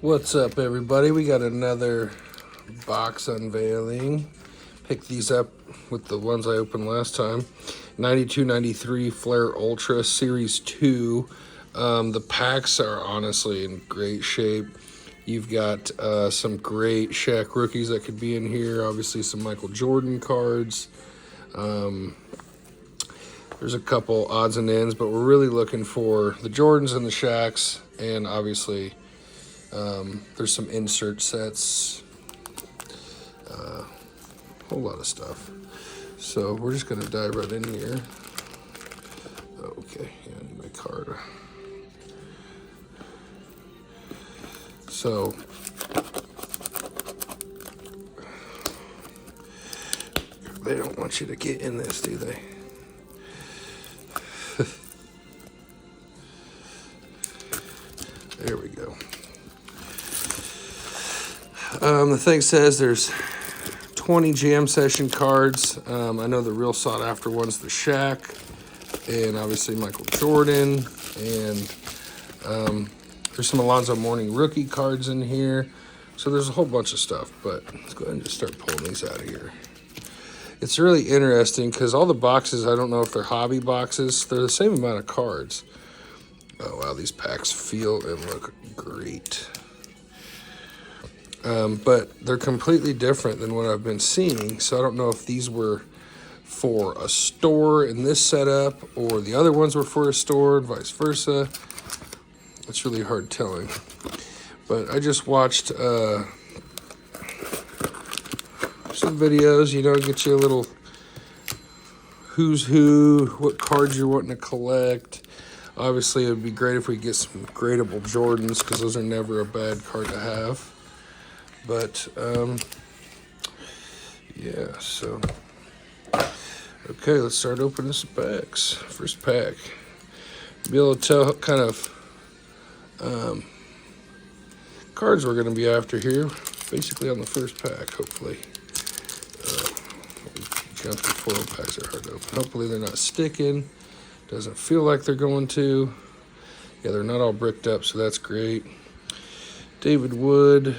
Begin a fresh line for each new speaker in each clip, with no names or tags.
What's up, everybody? We got another box unveiling. Picked these up with the ones I opened last time. 92-93 Flair Ultra Series 2. The packs are honestly in great shape. You've got some great Shaq rookies that could be in here. Obviously some Michael Jordan cards. There's a couple odds and ends, but we're really looking for the Jordans and the Shaqs, and obviously there's some insert sets, a whole lot of stuff. So we're just gonna dive right in here. Okay, yeah, I need my card. So they don't want you to get in this, do they? There we go. The thing says there's 20 jam session cards. I know the real sought after one's the Shaq, and obviously Michael Jordan, and there's some Alonzo Mourning rookie cards in here. So there's a whole bunch of stuff, but let's go ahead and just start pulling these out of here. It's really interesting because all the boxes, I don't know if they're hobby boxes, they're the same amount of cards. Oh wow, these packs feel and look great. But they're completely different than what I've been seeing. So I don't know if these were for a store in this setup or the other ones were for a store and vice versa. It's really hard telling. But I just watched some videos, you know, get you a little who's who, what cards you're wanting to collect. Obviously, it would be great if we get some gradable Jordans because those are never a bad card to have. But, yeah, so. Okay, let's start opening some packs. First pack. Be able to tell what kind of cards we're going to be after here. Basically on the first pack, hopefully. Count the foil packs are hard to open. Hopefully they're not sticking. Doesn't feel like they're going to. Yeah, they're not all bricked up, so that's great. David Wood.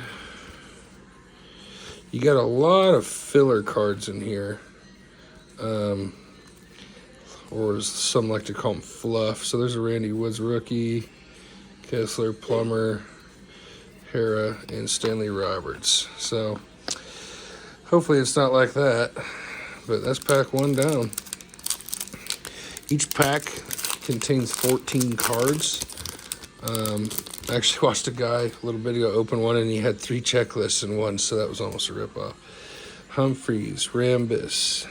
You got a lot of filler cards in here. Or as some like to call them fluff. So there's a Randy Woods rookie, Kessler, Plummer, Hara, and Stanley Roberts. So hopefully it's not like that. But that's pack one down. Each pack contains 14 cards. I actually watched a guy a little bit ago open one, and he had 3 checklists in one, so that was almost a ripoff. Humphreys, Rambis.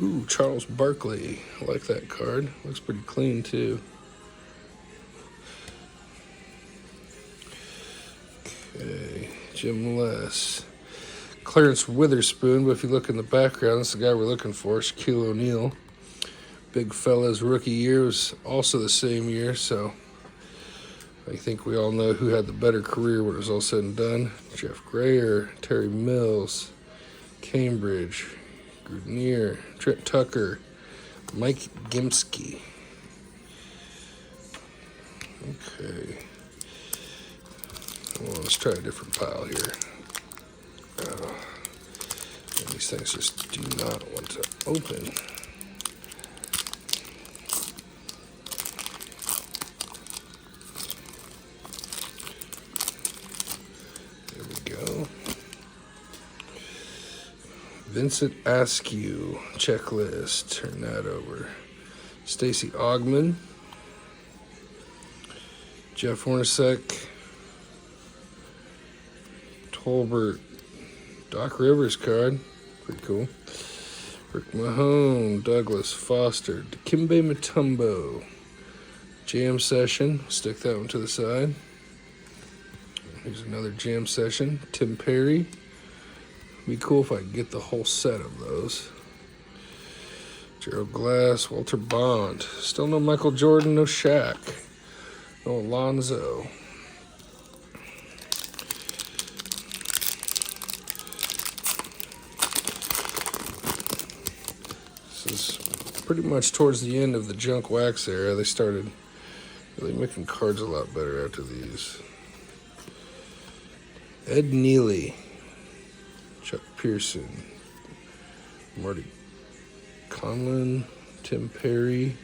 Ooh, Charles Barkley. I like that card. Looks pretty clean, too. Okay, Jim Les. Clarence Witherspoon, but if you look in the background, that's the guy we're looking for, Shaquille O'Neal. Big fella's rookie year was also the same year, so I think we all know who had the better career when it was all said and done. Jeff Grayer, Terry Mills, Cambridge, Grunier, Trent Tucker, Mike Gimsky. Okay. Well, let's try a different pile here. These things just do not want to open. Vincent Askew checklist. Turn that over. Stacey Ogman. Jeff Hornacek. Tolbert. Doc Rivers card. Pretty cool. Rick Mahone. Douglas Foster. Dikembe Mutombo. Jam session. Stick that one to the side. Here's another jam session. Tim Perry. Be cool if I could get the whole set of those. Gerald Glass, Walter Bond. Still no Michael Jordan, no Shaq, no Alonzo. This is pretty much towards the end of the junk wax era. They started really making cards a lot better after these. Ed Neely, Chuck Pearson, Marty Conlon, Tim Perry,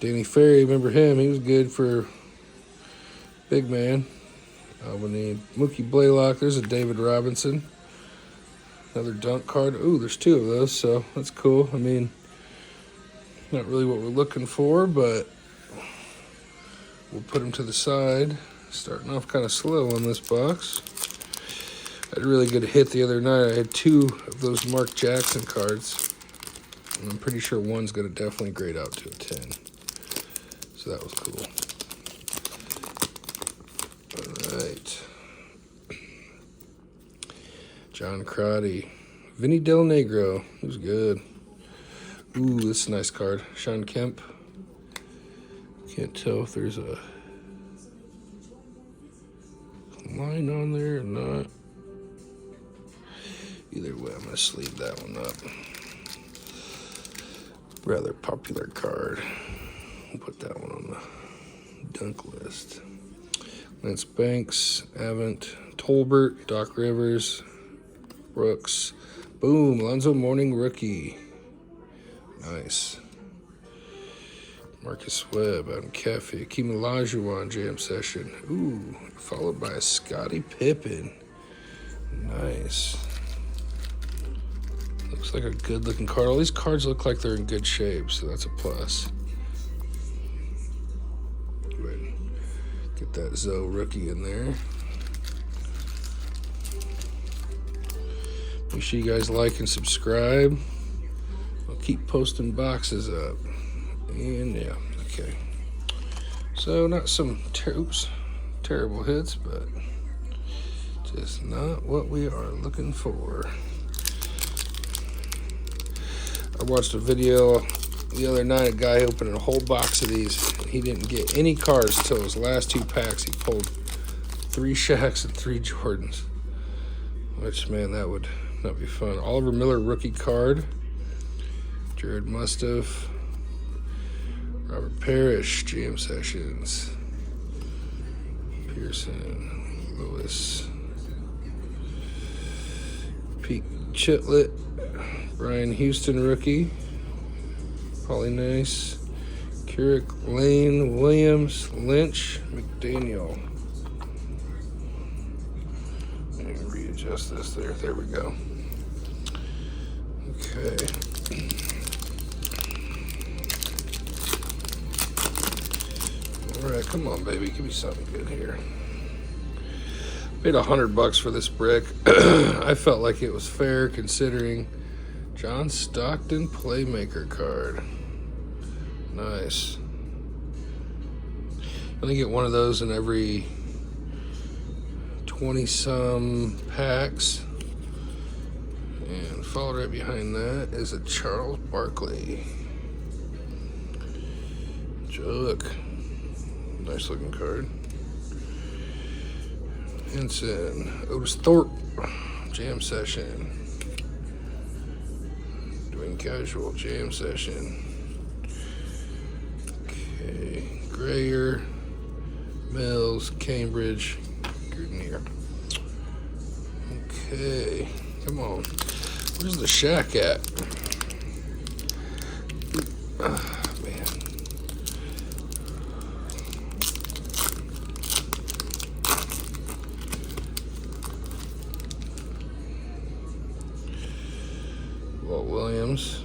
Danny Ferry. Remember him? He was good for big man. Albany, Mookie Blaylock. There's a David Robinson. Another dunk card. Ooh, there's two of those, so that's cool. I mean, not really what we're looking for, but we'll put them to the side. Starting off kind of slow on this box. I had a really good hit the other night. I had two of those Mark Jackson cards. And I'm pretty sure one's going to definitely grade out to a 10. So that was cool. All right. John Crotty. Vinny Del Negro. He was good. Ooh, this is a nice card. Sean Kemp. Can't tell if there's a line on there or not. Either way, I'm going to sleeve that one up. Rather popular card. We'll put that one on the dunk list. Lance Banks, Avent, Tolbert, Doc Rivers, Brooks. Boom, Alonzo Mourning rookie. Nice. Marcus Webb out in Cafe. Akeem Olajuwon jam session. Ooh, followed by a Scottie Pippen. Nice. Looks like a good looking card. All these cards look like they're in good shape, so that's a plus. Go ahead and get that Zoe rookie in there. Make sure you guys like and subscribe. I'll keep posting boxes up. And yeah, okay. So not some terrible hits, but just not what we are looking for. I watched a video the other night, a guy opening a whole box of these. He didn't get any cards until his last two packs. He pulled 3 Shaqs and 3 Jordans. Which, man, that would not be fun. Oliver Miller rookie card. Jared Mustaf. Robert Parrish, jam sessions. Pearson, Lewis. Pete Chitlet. Brian Houston rookie. Holly Nice. Keurig Lane, Williams, Lynch, McDaniel. Let me readjust this there. There we go. Okay. All right, come on, baby. Give me something good here. Paid $100 for this brick. I felt like it was fair considering John Stockton Playmaker card. Nice. I only get one of those in every 20-some packs. And followed right behind that is a Charles Barkley. Look. Nice looking card. Henson. Otis Thorpe. Jam session. Doing casual jam session. Okay. Grayer. Mills. Cambridge. Grenier. Okay. Come on. Where's the Shaq at? Man. Walt Williams.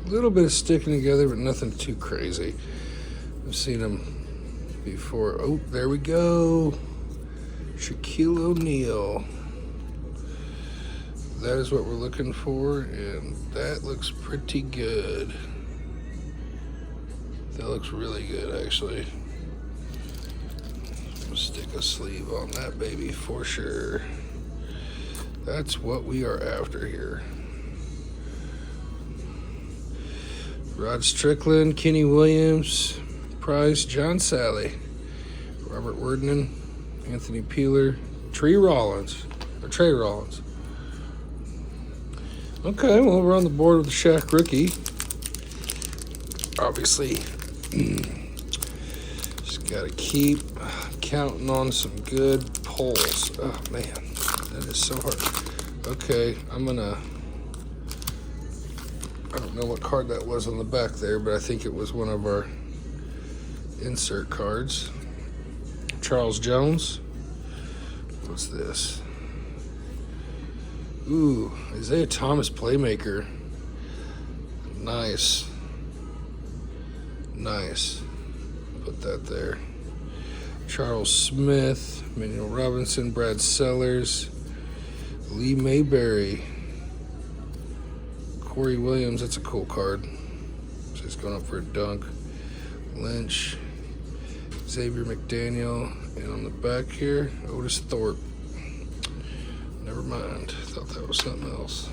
A little bit of sticking together, but nothing too crazy. I've seen them before. Oh, there we go. Shaquille O'Neal. That is what we're looking for, and that looks pretty good. That looks really good, actually. Stick a sleeve on that baby for sure. That's what we are after here. Rod Strickland, Kenny Williams, Price, John Sally, Robert Wordman, Anthony Peeler, Trey Rollins. Okay, well, we're on the board with the Shaq rookie. Obviously, Just gotta keep counting on some good pulls. Oh man, that is so hard. Okay, I don't know what card that was on the back there, but I think it was one of our insert cards. Charles Jones. What's this? Ooh, Isaiah Thomas Playmaker. Nice. Nice. Put that there. Charles Smith, Manuel Robinson, Brad Sellers, Lee Mayberry, Corey Williams. That's a cool card. She's going up for a dunk. Lynch, Xavier McDaniel, and on the back here, Otis Thorpe. Never mind. Thought that was something else.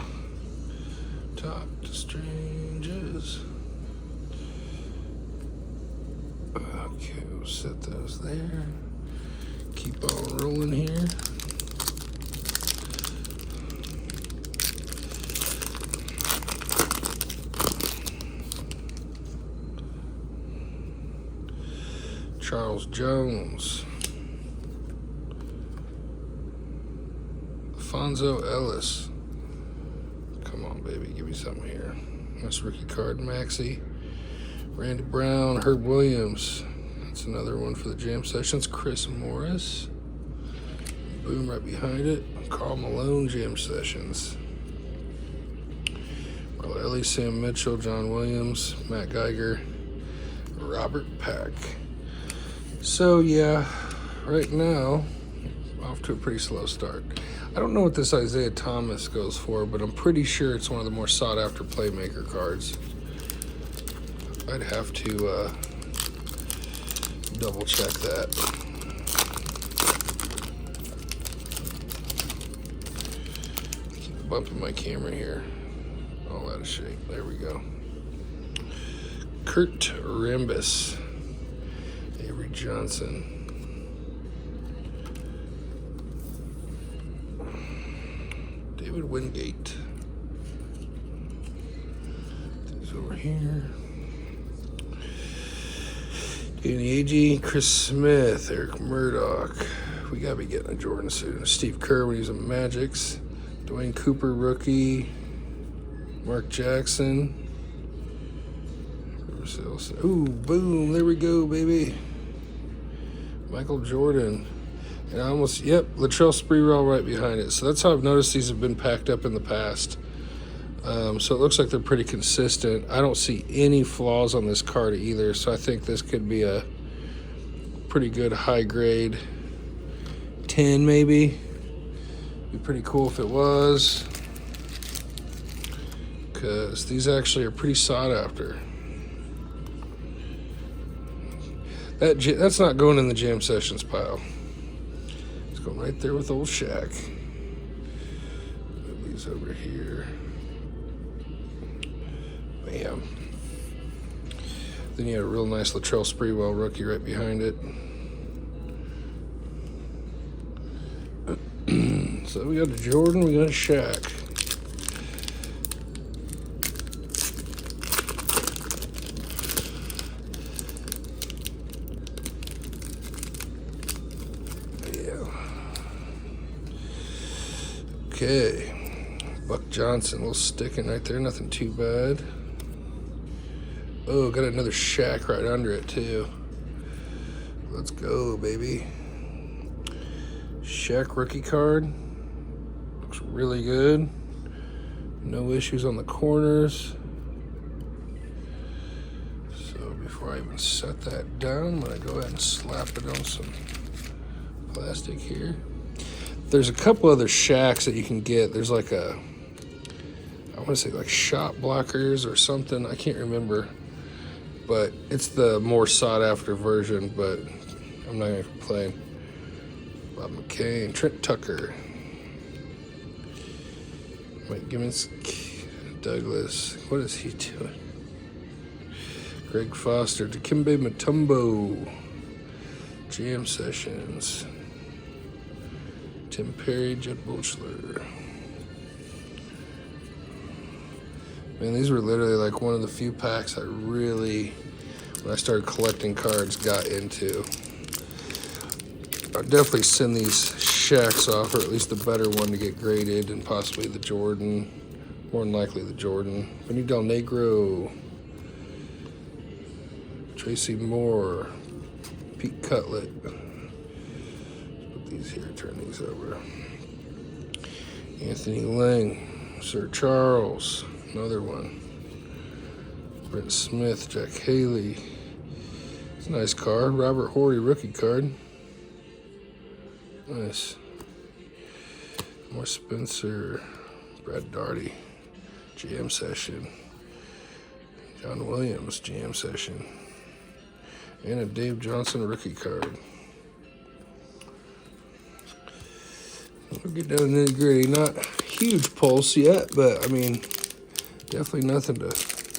Talk to strangers. Okay, we'll set those there. Keep on rolling here. Charles Jones. Alfonso Ellis. Come on, baby. Give me something here. Nice rookie card, Maxey. Randy Brown, Herb Williams. That's another one for the jam sessions. Chris Morris. Boom right behind it. Karl Malone jam sessions. Marla Ellie, Sam Mitchell, John Williams, Matt Geiger, Robert Pack. So yeah, right now, off to a pretty slow start. I don't know what this Isaiah Thomas goes for, but I'm pretty sure it's one of the more sought after playmaker cards. I'd have to double check that. Keep bumping my camera here. All out of shape. There we go. Kurt Rambis. Avery Johnson. David Wingate. These over here. Danny Agee, Chris Smith, Eric Murdoch. We gotta be getting a Jordan suit. Steve Kerr when he's a Magics. Dwayne Cooper, rookie. Mark Jackson. Ooh, boom, there we go, baby. Michael Jordan. And I almost, yep, Latrell Sprewell right behind it. So that's how I've noticed these have been packed up in the past. So it looks like they're pretty consistent. I don't see any flaws on this card either, so I think this could be a pretty good high grade 10 maybe. Be pretty cool if it was, because these actually are pretty sought after. That's not going in the jam sessions pile. It's going right there with old Shaq. Move these over here. Bam. Then you had a real nice Latrell Sprewell rookie right behind it. So we got a Jordan, we got a Shaq. Okay, Buck Johnson, a little sticking right there, nothing too bad. Oh, got another Shaq right under it too. Let's go, baby. Shaq rookie card. Looks really good. No issues on the corners. So before I even set that down, I'm gonna go ahead and slap it on some plastic here. There's a couple other Shaqs that you can get. There's like I want to say like shot blockers or something. I can't remember. But it's the more sought after version, but I'm not going to complain. Bob McCain, Trent Tucker, Mike Gibbons, Douglas. What is he doing? Greg Foster, Dikembe Mutombo, Jam Sessions. Tim Perry, Jed Buchler. Man, these were literally like one of the few packs I really when I started collecting cards, got into. I'd definitely send these Shaqs off, or at least the better one to get graded, and possibly the Jordan. More than likely the Jordan. Vinny Del Negro. Tracy Moore. Pete Cutlet. Put these here, turn these over. Anthony Lang. Sir Charles. Another one. Brent Smith. Jack Haley. It's a nice card. Robert Horry rookie card. Nice. More Spencer. Brad Daugherty. GM session. John Williams GM session. And a Dave Johnson rookie card. We'll get down to the nitty-gritty. Not huge pulse yet, but I mean, definitely nothing to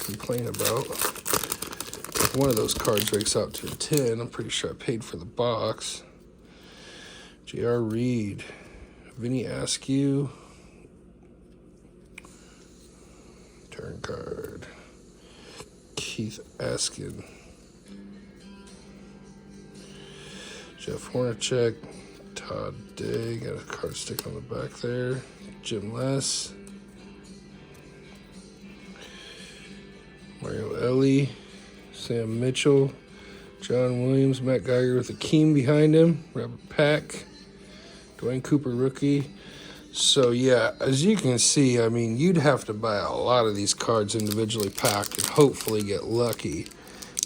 complain about. If one of those cards breaks out to a 10, I'm pretty sure I paid for the box. J.R. Reed. Vinny Askew. Turn card. Keith Askin. Jeff Hornacek. Todd Day. Got a card stick on the back there. Jim Les. Mario Ellie. Sam Mitchell. John Williams. Matt Geiger with Akeem behind him. Robert Pack. Dwayne Cooper rookie. So yeah, as you can see, I mean, you'd have to buy a lot of these cards individually packed and hopefully get lucky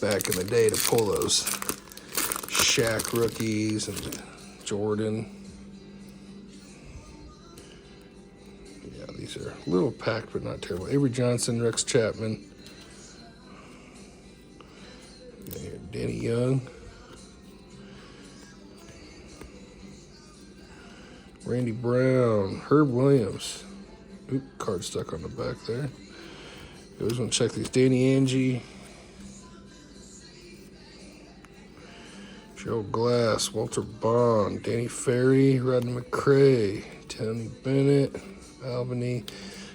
back in the day to pull those Shaq rookies and Jordan. Yeah, these are a little packed, but not terrible. Avery Johnson, Rex Chapman. Danny Young. Randy Brown, Herb Williams. Oop, card stuck on the back there. You always want to check these. Danny Angie. Joe Glass, Walter Bond, Danny Ferry, Rodney McCray, Tony Bennett, Albany,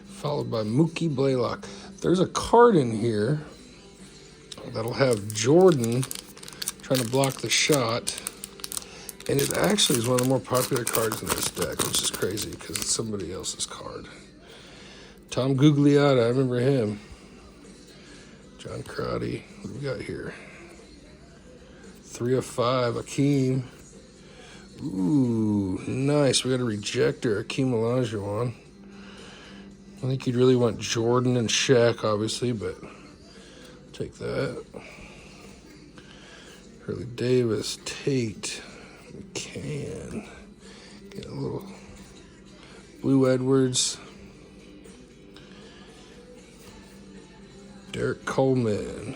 followed by Mookie Blaylock. There's a card in here that'll have Jordan trying to block the shot. And it actually is one of the more popular cards in this deck, which is crazy because it's somebody else's card. Tom Gugliotta, I remember him. John Crotty, what do we got here? 3 of 5, Akeem. Ooh, nice. We got a rejector, Akeem Olajuwon. I think you'd really want Jordan and Shaq, obviously, but take that. Hurley Davis, Tate. McCann. Get a little Blue Edwards. Derek Coleman.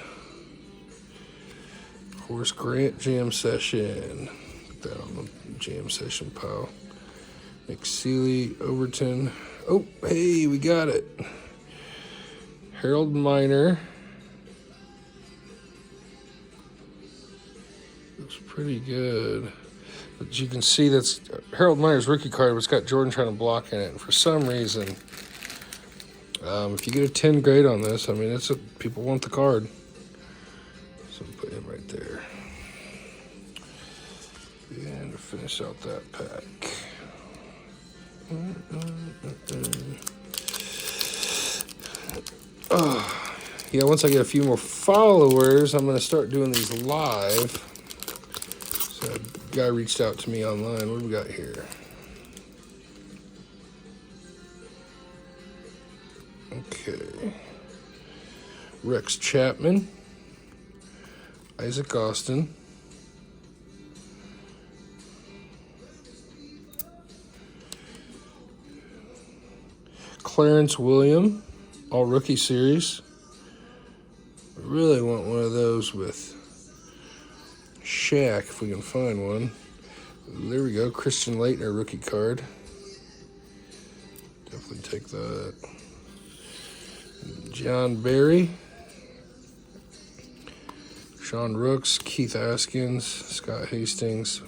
Horace Grant jam session. Put that on the jam session pile. Nick Seeley, Overton. Oh, hey, we got it. Harold Miner. Looks pretty good. But you can see that's Harold Miner's rookie card, but it's got Jordan trying to block in it. And for some reason, if you get a 10 grade on this, I mean, people want the card. So put him right there. And to finish out that pack. Yeah, once I get a few more followers, I'm going to start doing these live. So a guy reached out to me online. What do we got here? Okay. Rex Chapman. Isaac Austin. Clarence William, all rookie series. I really want one of those with Shaq, if we can find one. There we go, Christian Laettner rookie card. Definitely take that. John Barry. Sean Rooks, Keith Askins, Scott Hastings,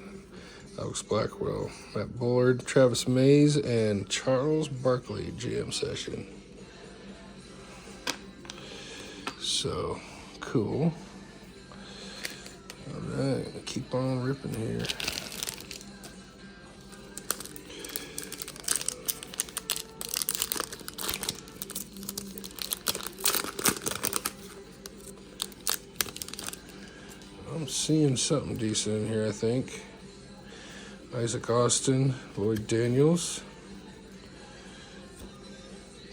Alex Blackwell, Matt Bullard, Travis Mays, and Charles Barkley GM session. So, cool. keep on ripping here. I'm seeing something decent in here, I think. Isaac Austin, Lloyd Daniels,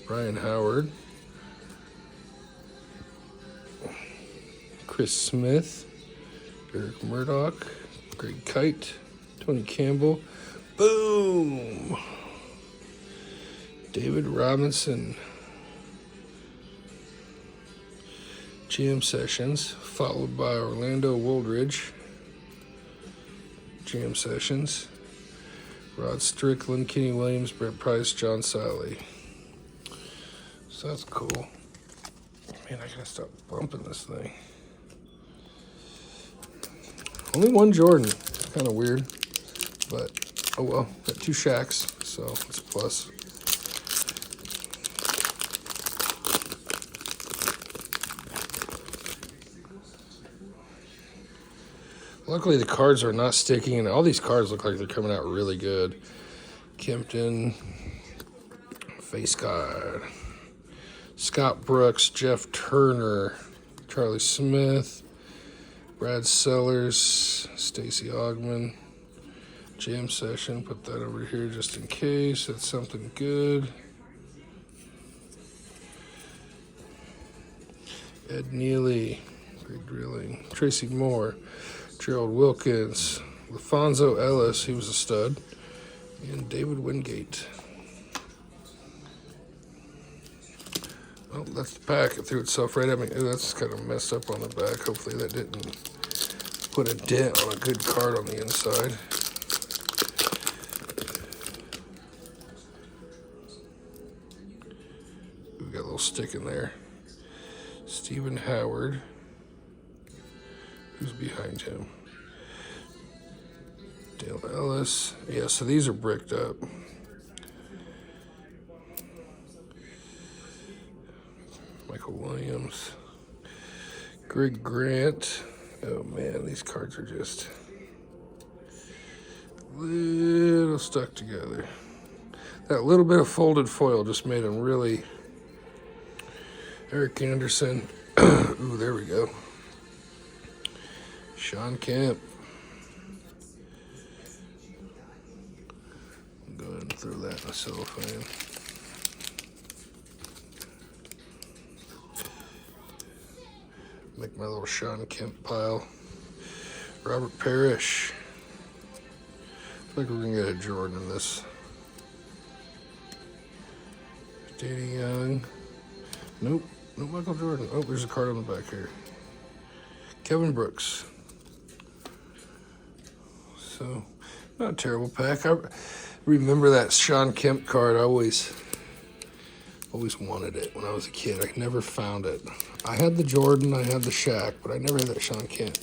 Brian Howard, Chris Smith, Eric Murdoch, Greg Kite, Tony Campbell, boom! David Robinson, Jam Sessions, followed by Orlando Woldridge, Jam Sessions, Rod Strickland, Kenny Williams, Brent Price, John Sally. So that's cool. Man, I gotta stop bumping this thing. Only one Jordan. Kind of weird. But, oh well. Got 2 Shaqs, so it's a plus. Luckily, the cards are not sticking, and all these cards look like they're coming out really good. Kempton, face card. Scott Brooks, Jeff Turner, Charlie Smith, Brad Sellers, Stacy Ogman, Jam Session. Put that over here just in case. That's something good. Ed Neely, Greg Drilling, Tracy Moore, Gerald Wilkins, LaFonso Ellis, he was a stud, and David Wingate. Oh, that's the pack. It threw itself right at me. Ooh, that's kind of messed up on the back. Hopefully that didn't put a dent on a good card on the inside. We got a little stick in there. Stephen Howard. Who's behind him? Dale Ellis. Yeah, so these are bricked up. Michael Williams. Greg Grant. Oh man, these cards are just a little stuck together. That little bit of folded foil just made them really. Eric Anderson. Ooh, there we go. Sean Kemp. Go ahead and throw that in a cellophane. Make my little Sean Kemp pile. Robert Parrish. I feel like we're gonna get a Jordan in this. Danny Young. Nope. No Michael Jordan. Oh, there's a card on the back here. Kevin Brooks. So, not a terrible pack. I remember that Sean Kemp card. I always wanted it when I was a kid. I never found it. I had the Jordan, I had the Shaq, but I never had that Sean Kemp.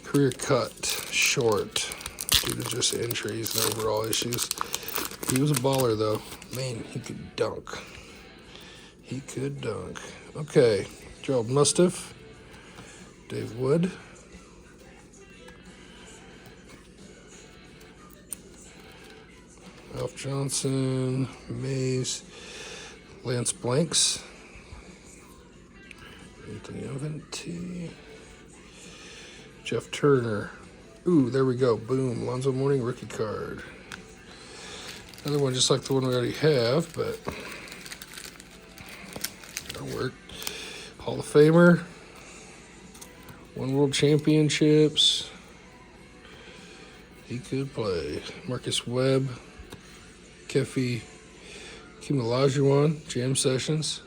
Career cut, short, due to just injuries and overall issues. He was a baller, though. Man, he could dunk. He could dunk. Okay, Gerald Mustiff, Dave Wood. Ralph Johnson, Mays, Lance Blanks, Anthony Oventi, Jeff Turner. Ooh, there we go. Boom. Lonzo Mourning rookie card. Another one just like the one we already have, but that'll work. Hall of Famer. Won World Championships. He could play. Marcus Webb. Kefi Olajuwon, Jam Sessions.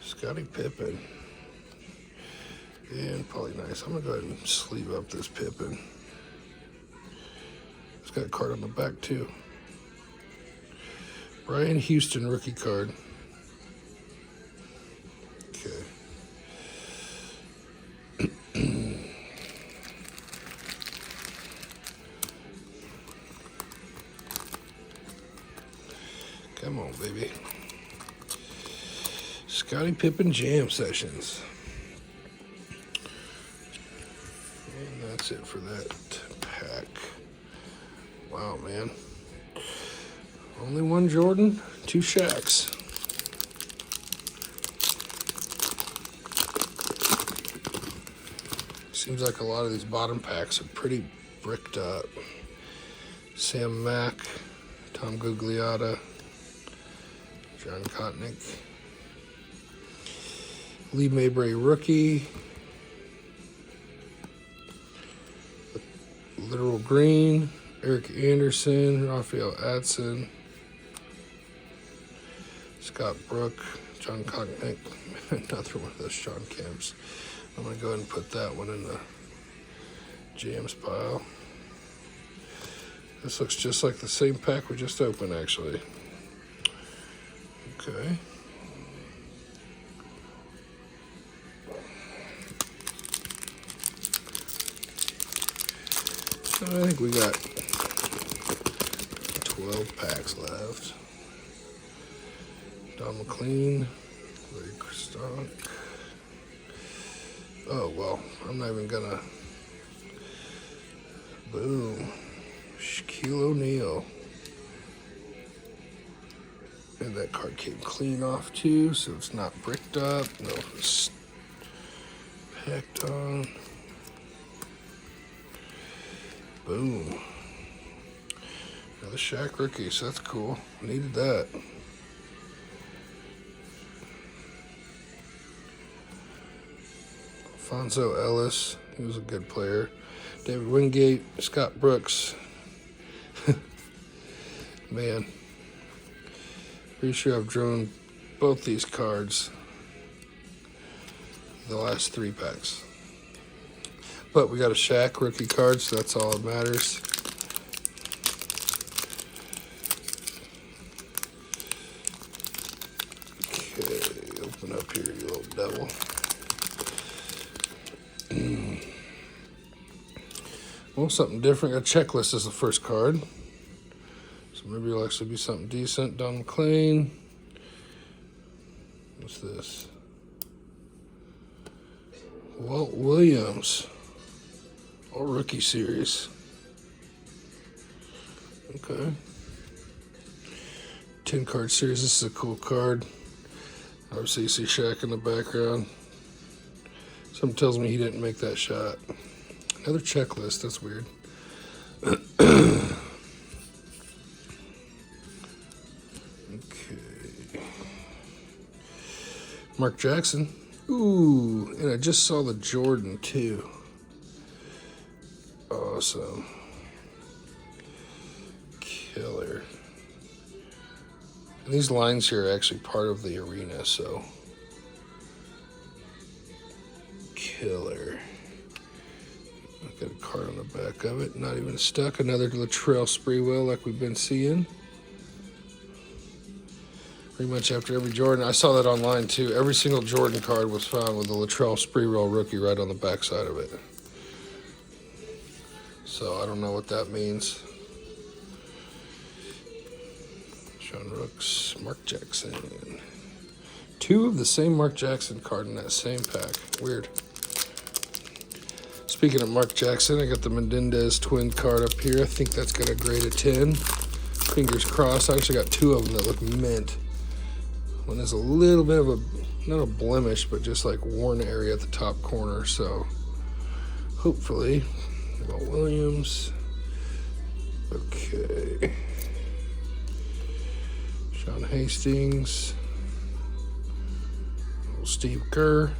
Scottie Pippen. And probably nice. I'm going to go ahead and sleeve up this Pippen. It's got a card on the back, too. Brian Houston, rookie card. Okay. Come on, baby. Scottie Pippen Jam Sessions. that's it for that pack. Wow, man. Only one Jordan, 2 Shaqs. Seems like a lot of these bottom packs are pretty bricked up. Sam Mack, Tom Gugliotta, John Kotnick, Lee Mabry rookie, Literal Green, Eric Anderson, Raphael Adson, Scott Brook, John Kotnick, another one of those Sean Kemps. I'm going to go ahead and put that one in the jams pile. This looks just like the same pack we just opened, actually. Okay. I think we got 12 packs left. Don McLean, Larry Kristock. Oh, well, I'm not even gonna. Boom. Shaquille O'Neal. And that card came clean off too, so it's not bricked up. No, it's packed on. Boom. Another Shaq rookie, so that's cool. Needed that. Alfonso Ellis, he was a good player. David Wingate, Scott Brooks. Man, pretty sure I've drawn both these cards the last 3 packs. But we got a Shaq rookie card, so that's all that matters. Okay, open up here, you little devil. Well, something different. A checklist is the first card. So maybe it'll actually be something decent. Don McLean. What's this? Walt Williams. All rookie series. Okay. 10 card series. This is a cool card. Obviously, you see Shaq in the background. Something tells me he didn't make that shot. Another checklist. That's weird. Okay. Mark Jackson. Ooh, and I just saw the Jordan too. Awesome. Killer. And these lines here are actually part of the arena, so. Killer. Got a card on the back of it. Not even stuck. Another Latrell Sprewell like we've been seeing. Pretty much after every Jordan. I saw that online too. Every single Jordan card was found with the Latrell Sprewell rookie right on the back side of it. So I don't know what that means. Sean Rooks, Mark Jackson. 2 of the same Mark Jackson card in that same pack. Weird. Speaking of Mark Jackson, I got the Menendez twin card up here. I think that's got a grade of 10. Fingers crossed. I actually got 2 of them that look mint. One is a little bit of a, not a blemish, but just like worn area at the top corner. So hopefully, Walt Williams. Okay. Sean Hastings. Steve Kerr.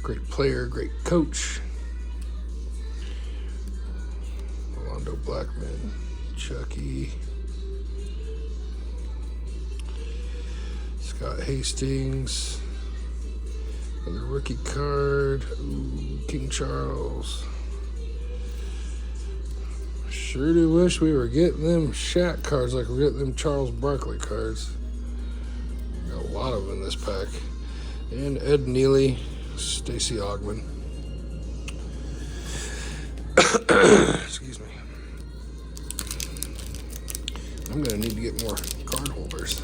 Great player, great coach. Orlando Blackman, Chucky. Scott Hastings. Another rookie card. Ooh, King Charles. Sure do wish we were getting them Shaq cards like we're getting them Charles Barkley cards. Got a lot of them in this pack. And Ed Neely. Stacey Ogman. Excuse me. I'm gonna need to get more card holders.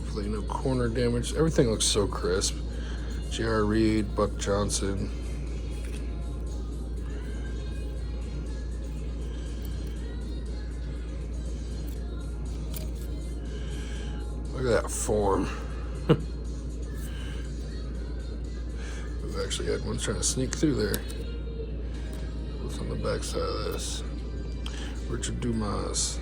Hopefully no corner damage. Everything looks so crisp. J.R. Reed, Buck Johnson. Look at that form. We've actually had one trying to sneak through there. What's on the back side of this? Richard Dumas.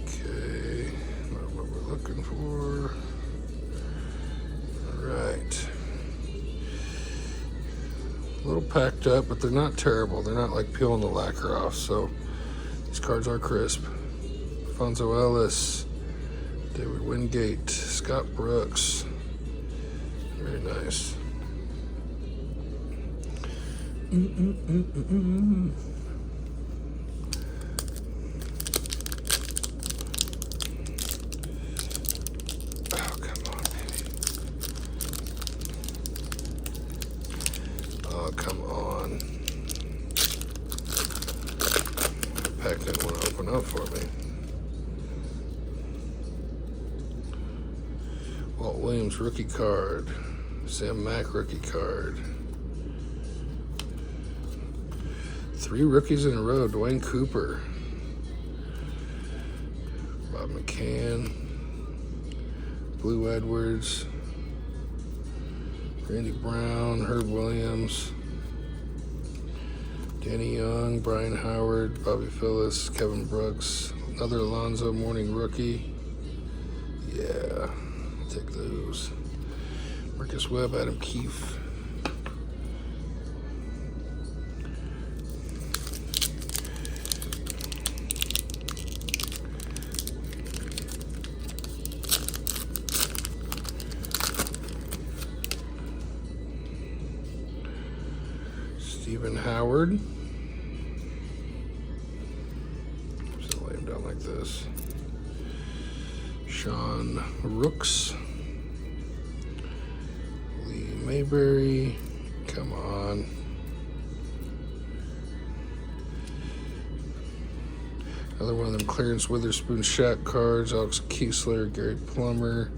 Okay, not what we're looking for. All right. A little packed up, but they're not terrible. They're not like peeling the lacquer off, so these cards are crisp. Alfonso Ellis, David Wingate, Scott Brooks. Very nice. Oh, come on, baby. Oh, come on. Pack didn't want to open up for me. Walt Williams rookie card. Sam Mack rookie card. 3 rookies in a row. Dwayne Cooper. Bob McCann. Blue Edwards. Randy Brown. Herb Williams. Danny Young. Brian Howard. Bobby Phillips. Kevin Brooks. Another Alonzo Mourning rookie. Yeah, I'll take those. Marcus Webb. Adam Keefe. Stephen Howard. Just lay him down like this. Sean Rooks. Lee Mayberry. Come on. Another one of them Clarence Witherspoon Shaq cards. Alex Kiesler, Gary Plummer,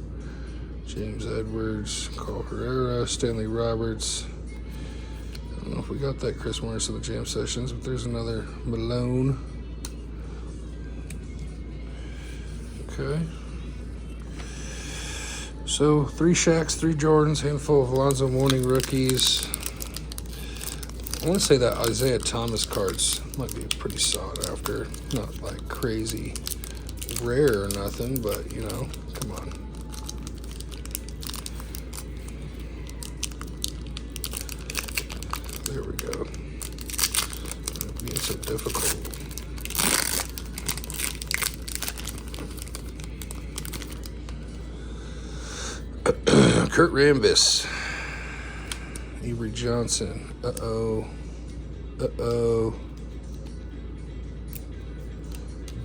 James Edwards, Carl Herrera, Stanley Roberts. I don't know if we got that Chris Morris of the Jam Sessions, but there's another Malone. Okay. So 3 Shaqs, 3 Jordans, handful of Alonzo Mourning rookies. I want to say that Isaiah Thomas cards might be pretty sought after. Not like crazy rare or nothing, but you know, come on. There we go. Being so difficult. Kurt Rambis. Avery Johnson. Uh-oh.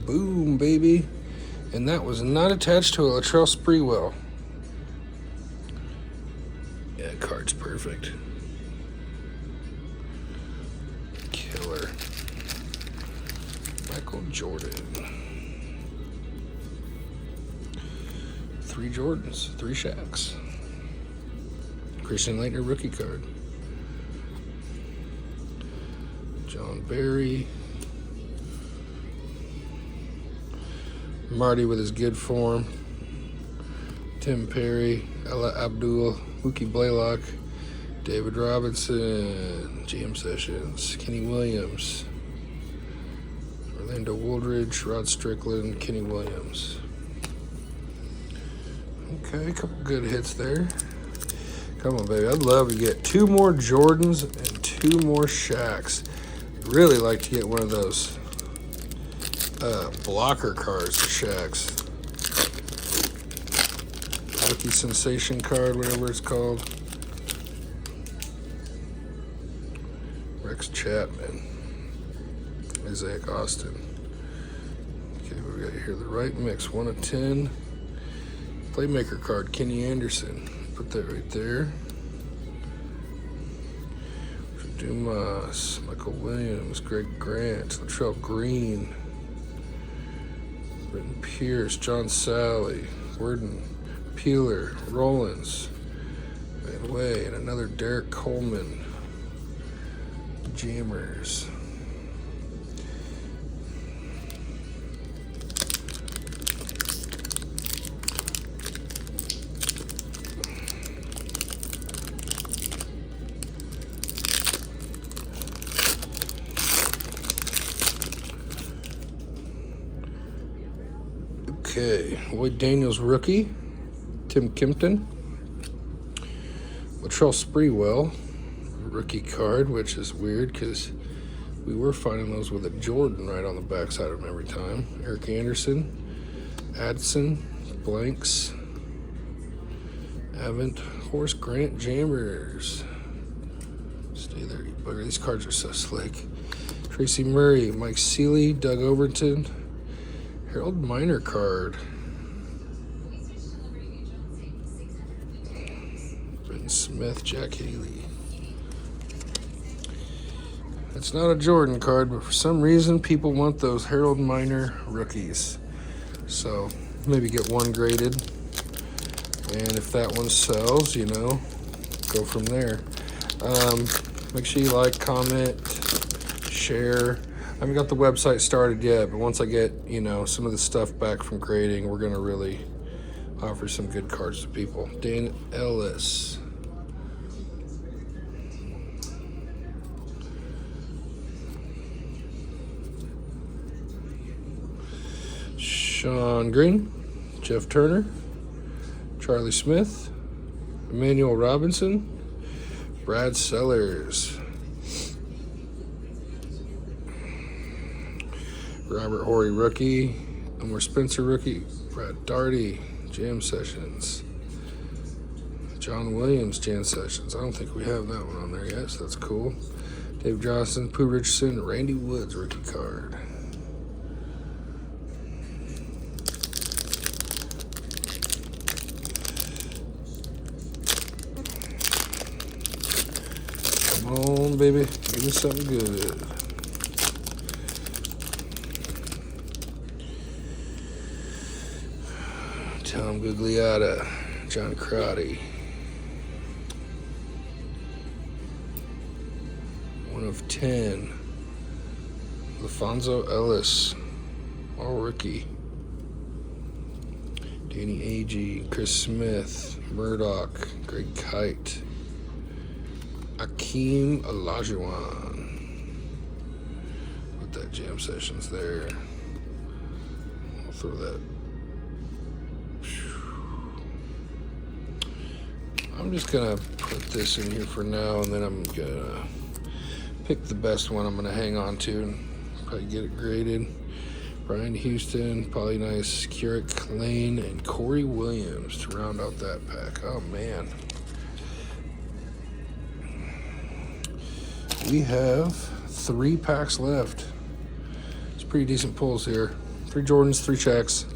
Boom, baby. And that was not attached to a Latrell Sprewell. Yeah, card's perfect. Killer. Michael Jordan. 3 Jordans, 3 Shaqs. Christian Laettner rookie card. John Barry. Marty with his good form. Tim Perry. Ella Abdul. Mookie Blaylock. David Robinson. Jam Sessions. Kenny Williams. Orlando Woolridge. Rod Strickland. Kenny Williams. Okay, a couple good hits there. Come on, baby. I'd love to get 2 more Jordans and 2 more Shaqs. Really like to get one of those blocker cards for Shaqs. Rookie Sensation card, whatever it's called. Rex Chapman. Isaac Austin. Okay, we got here the right mix. 1 of 10. Playmaker card, Kenny Anderson. Put that right there. Dumas, Michael Williams, Greg Grant, Latrell Green, Britton Pierce, John Sally, Worden, Peeler, Rollins, Van Way, and another Derek Coleman. Jammers. Okay, Lloyd Daniels rookie, Tim Kimpton, Latrell Sprewell rookie card, which is weird because we were finding those with a Jordan right on the backside of them every time. Eric Anderson, Addison, blanks, Avent, Horace Grant Jammers. Stay there, you bugger. These cards are so slick. Tracy Murray, Mike Seeley, Doug Overton, Harold Miner card. Ben Smith, Jack Haley. It's not a Jordan card, but for some reason people want those Harold Miner rookies. So maybe get one graded. And if that one sells, you know, go from there. Make sure you like, comment, share. I haven't got the website started yet, but once I get, you know, some of the stuff back from grading, we're going to really offer some good cards to people. Dan Ellis. Sean Green, Jeff Turner, Charlie Smith, Emmanuel Robinson, Brad Sellers, Robert Horry rookie, Elmer Spencer rookie, Brad Darty, Jam Sessions, John Williams Jam Sessions. I don't think we have that one on there yet, so that's cool. Dave Johnson, Pooh Richardson, Randy Woods rookie card. Come on, baby. Give me something good. Tom Gugliotta, John Crotty. 1/10. LaFonso Ellis, all rookie. Danny Agee, Chris Smith, Murdoch, Greg Kite, Akeem Olajuwon. Put that Jam Sessions there. I'll throw that. I'm just gonna put this in here for now, and then I'm gonna pick the best one I'm gonna hang on to and probably get it graded. Brian Houston, Polly Nice, Keurig Lane, and Corey Williams to round out that pack. Oh man. We have 3 packs left. It's pretty decent pulls here. 3 Jordans, 3 Shaqs.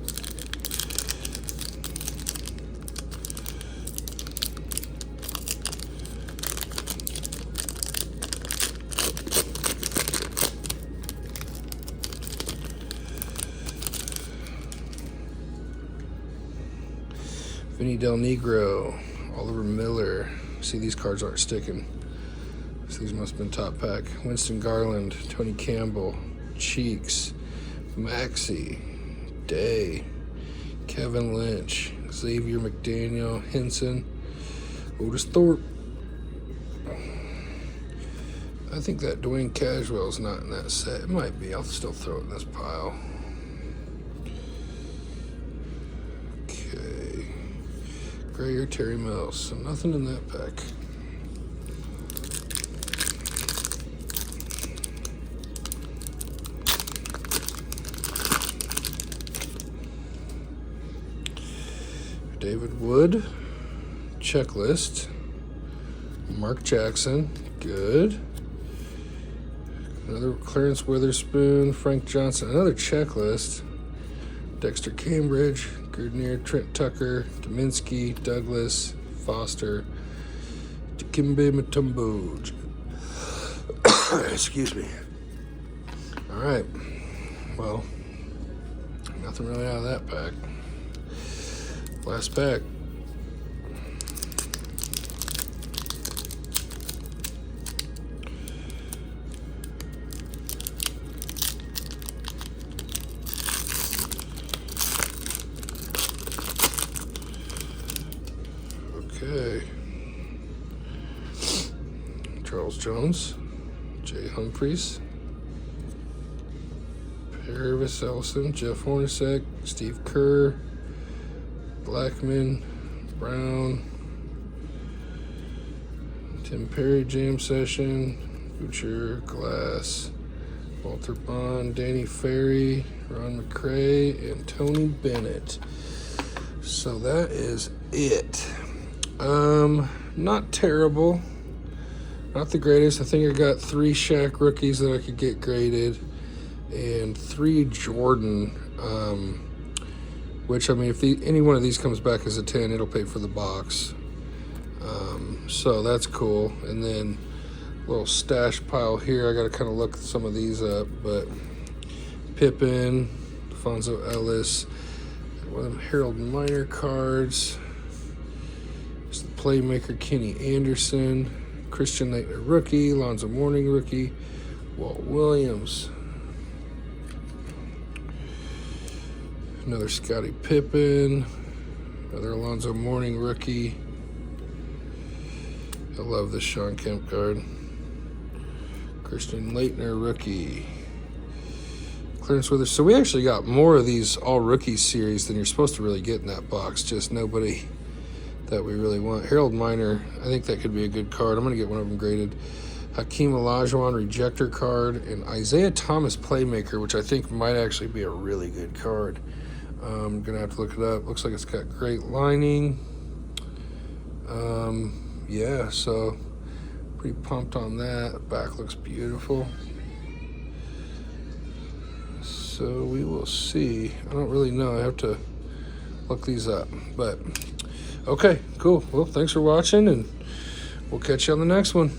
Vinny Del Negro, Oliver Miller. See, these cards aren't sticking. So these must have been top pack. Winston Garland, Tony Campbell, Cheeks, Maxey, Day, Kevin Lynch, Xavier McDaniel, Henson, Otis Thorpe. I think that Dwayne Caswell's not in that set. It might be. I'll still throw it in this pile. Okay. Gray or Terry Mills. So nothing in that pack. David Wood, checklist. Mark Jackson, good. Another Clarence Witherspoon, Frank Johnson, another checklist. Dexter Cambridge, Grudnier, Trent Tucker, Dominski, Douglas, Foster, Dikembe Mutombo. Excuse me. All right. Well, Nothing really out of that pack. Last pack. Okay. Charles Jones, Jay Humphries, Pervis Ellison, Jeff Hornacek, Steve Kerr, Blackman, Brown, Tim Perry Jam Session, Butcher, Glass, Walter Bond, Danny Ferry, Ron McRae, and Tony Bennett. So that is it. Not terrible. Not the greatest. I think I got 3 Shaq rookies that I could get graded and 3 Jordan, which, I mean, if any one of these comes back as a 10, it'll pay for the box. So that's cool. And then a little stash pile here. I got to kind of look some of these up, but Pippen, Alfonso Ellis, one of them Harold Miner cards. There's the playmaker Kenny Anderson, Christian Laettner rookie, Lonzo Mourning rookie, Walt Williams. Another Scottie Pippen, another Alonzo Mourning rookie. I love this Sean Kemp card. Christian Laettner rookie. Clarence Withers. So we actually got more of these all rookies series than you're supposed to really get in that box. Just nobody that we really want. Harold Miner, I think that could be a good card. I'm going to get one of them graded. Hakeem Olajuwon rejector card, and Isaiah Thomas playmaker, which I think might actually be a really good card. I'm going to have to look it up. Looks like it's got great lining. Yeah, so pretty pumped on that. Back looks beautiful. So we will see. I don't really know. I have to look these up. But okay, cool. Well, thanks for watching, and we'll catch you on the next one.